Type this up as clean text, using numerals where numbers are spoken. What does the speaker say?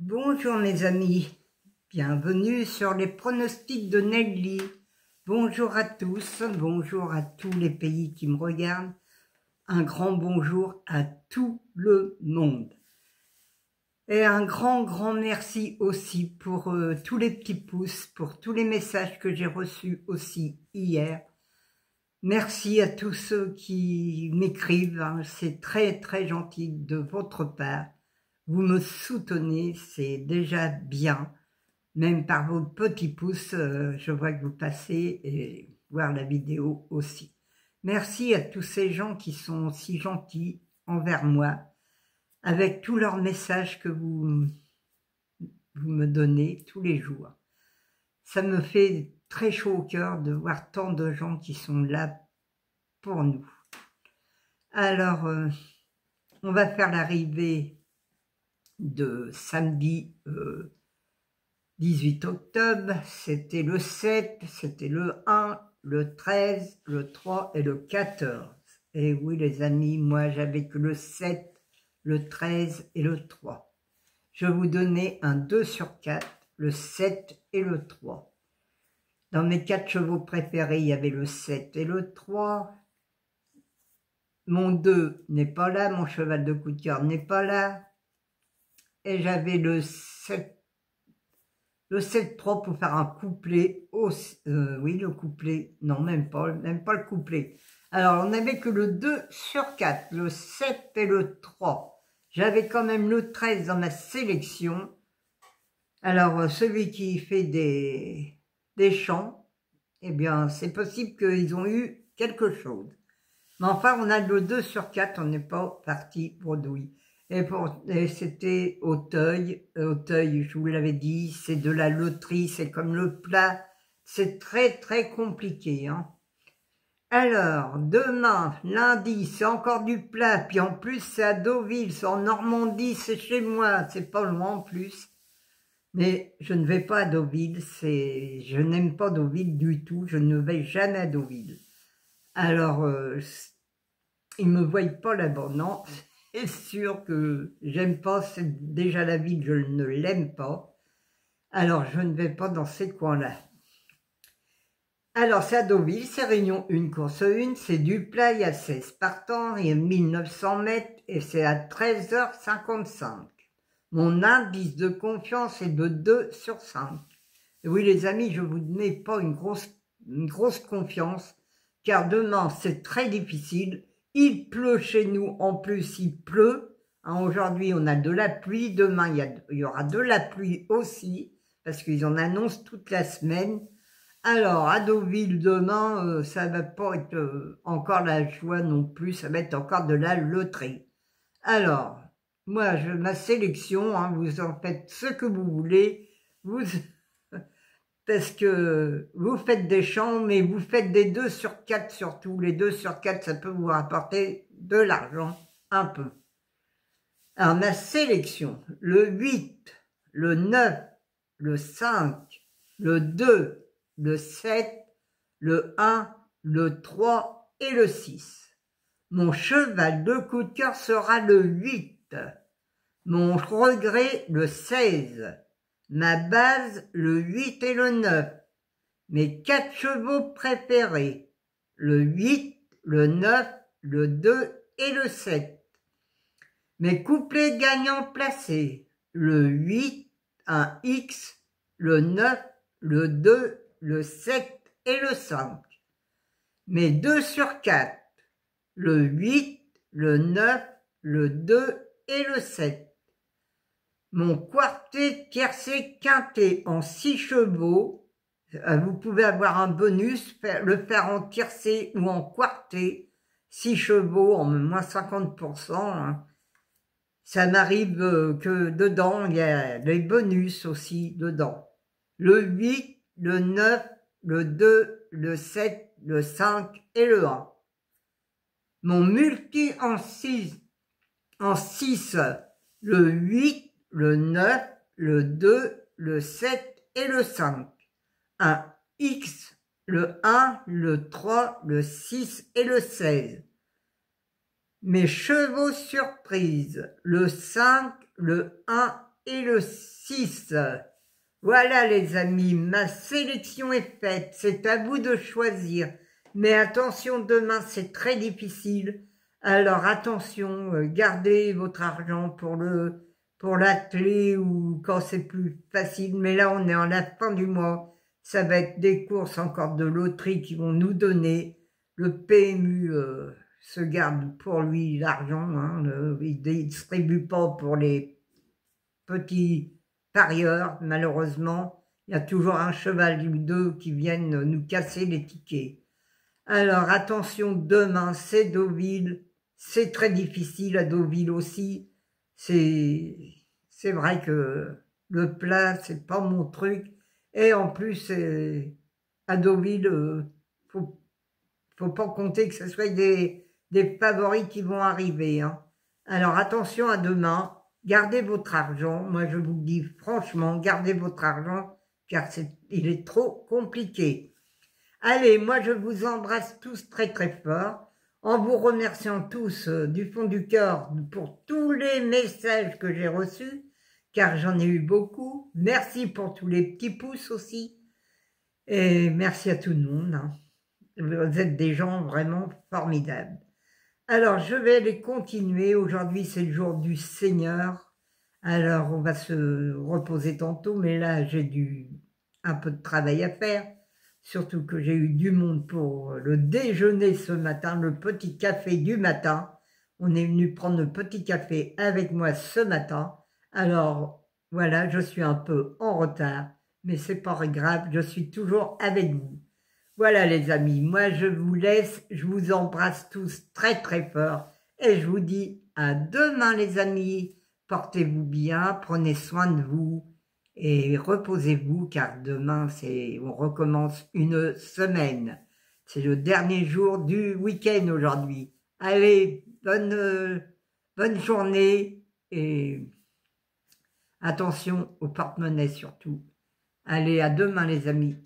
Bonjour mes amis, bienvenue sur les pronostics de Nelly. Bonjour à tous, bonjour à tous les pays qui me regardent. Un grand bonjour à tout le monde. Et un grand merci aussi pour tous les petits pouces, pour tous les messages que j'ai reçus aussi hier. Merci à tous ceux qui m'écrivent, hein. C'est très gentil de votre part. Vous me soutenez, c'est déjà bien. Même par vos petits pouces, je vois que vous passez et voir la vidéo aussi. Merci à tous ces gens qui sont si gentils envers moi, avec tous leurs messages que vous me donnez tous les jours. Ça me fait très chaud au cœur de voir tant de gens qui sont là pour nous. Alors, on va faire l'arrivée de samedi 18 octobre, c'était le 7, c'était le 1, le 13, le 3 et le 14. Et oui les amis, moi j'avais que le 7, le 13 et le 3. Je vous donnais un 2 sur 4, le 7 et le 3. Dans mes 4 chevaux préférés, il y avait le 7 et le 3. Mon 2 n'est pas là, mon cheval de coup de cœur n'est pas là. Et j'avais le 7 3 pour faire un couplet. Oui, le couplet. Non, même pas le couplet. Alors, on n'avait que le 2 sur 4, le 7 et le 3. J'avais quand même le 13 dans ma sélection. Alors, celui qui fait des chants, eh bien, c'est possible qu'ils ont eu quelque chose. Mais enfin, on a le 2 sur 4, on n'est pas parti bredouille. Et c'était Auteuil. Auteuil, je vous l'avais dit, c'est de la loterie, c'est comme le plat. C'est très compliqué, hein. Alors, demain, lundi, c'est encore du plat. Puis en plus, c'est à Deauville, c'est en Normandie, c'est chez moi. C'est pas loin en plus. Mais je ne vais pas à Deauville. Je n'aime pas Deauville du tout. Je ne vais jamais à Deauville. Alors, ils me voient pas là-bas, non. C'est sûr que j'aime pas, c'est déjà la ville, je ne l'aime pas. Alors, je ne vais pas dans ces coins-là. Alors, c'est à Deauville, c'est Réunion 1, course 1, c'est du plat, il y a 16 partants, il y a 1900 mètres et c'est à 13h55. Mon indice de confiance est de 2 sur 5. Et oui, les amis, je vous mets pas une grosse confiance, car demain, c'est très difficile. Il pleut chez nous, en plus il pleut. Hein, aujourd'hui, on a de la pluie. Demain, il y aura de la pluie aussi, parce qu'ils en annoncent toute la semaine. Alors, à Deauville, demain, ça va pas être encore la joie non plus, ça va être encore de la loterie. Alors, moi, ma sélection, hein, vous en faites ce que vous voulez, parce que vous faites des chants, mais vous faites des 2 sur 4 surtout. Les 2 sur 4, ça peut vous rapporter de l'argent, un peu. Alors, ma sélection, le 8, le 9, le 5, le 2, le 7, le 1, le 3 et le 6. Mon cheval de coup de cœur sera le 8. Mon regret, le 16. Ma base, le 8 et le 9. Mes 4 chevaux préférés, le 8, le 9, le 2 et le 7. Mes couplets gagnants placés, le 8, un X, le 9, le 2, le 7 et le 5. Mes 2 sur 4, le 8, le 9, le 2 et le 7. Mon quartet tiercé quintet en 6 chevaux, vous pouvez avoir un bonus, le faire en tiercé ou en quartet, 6 chevaux en moins 50%. Hein. Ça m'arrive que dedans, il y a des bonus aussi dedans. Le 8, le 9, le 2, le 7, le 5 et le 1. Mon multi en 6, le 8, le 9, le 2, le 7 et le 5. Un X, le 1, le 3, le 6 et le 16. Mes chevaux surprises, le 5, le 1, et le 6. Voilà les amis, ma sélection est faite, c'est à vous de choisir. Mais attention, demain c'est très difficile. Alors attention, gardez votre argent pour l'attelé ou quand c'est plus facile. Mais là on est en la fin du mois, ça va être des courses encore de loterie qui vont nous donner. Le PMU se garde pour lui l'argent, hein, il ne distribue pas pour les petits parieurs, malheureusement. Il y a toujours un cheval ou deux qui viennent nous casser les tickets. Alors attention, demain c'est Deauville, c'est très difficile à Deauville aussi. C'est vrai que le plat c'est pas mon truc et en plus à Deauville faut pas compter que ce soit des favoris qui vont arriver, hein. Alors attention à demain, gardez votre argent. Moi je vous dis franchement, gardez votre argent car il est trop compliqué. Allez, moi je vous embrasse tous très très fort, en vous remerciant tous du fond du cœur pour tous les messages que j'ai reçus, car j'en ai eu beaucoup. Merci pour tous les petits pouces aussi, et merci à tout le monde, hein. Vous êtes des gens vraiment formidables. Alors je vais les continuer, aujourd'hui c'est le jour du Seigneur, alors on va se reposer tantôt, mais là j'ai un peu de travail à faire. Surtout que j'ai eu du monde pour le déjeuner ce matin, le petit café du matin. On est venu prendre le petit café avec moi ce matin. Alors voilà, je suis un peu en retard, mais c'est pas grave, je suis toujours avec vous. Voilà les amis, moi je vous laisse, je vous embrasse tous très très fort et je vous dis à demain les amis. Portez-vous bien, prenez soin de vous. Et reposez-vous car demain on recommence une semaine. C'est le dernier jour du week-end aujourd'hui. Allez, bonne journée et attention au porte-monnaie surtout. Allez, à demain les amis.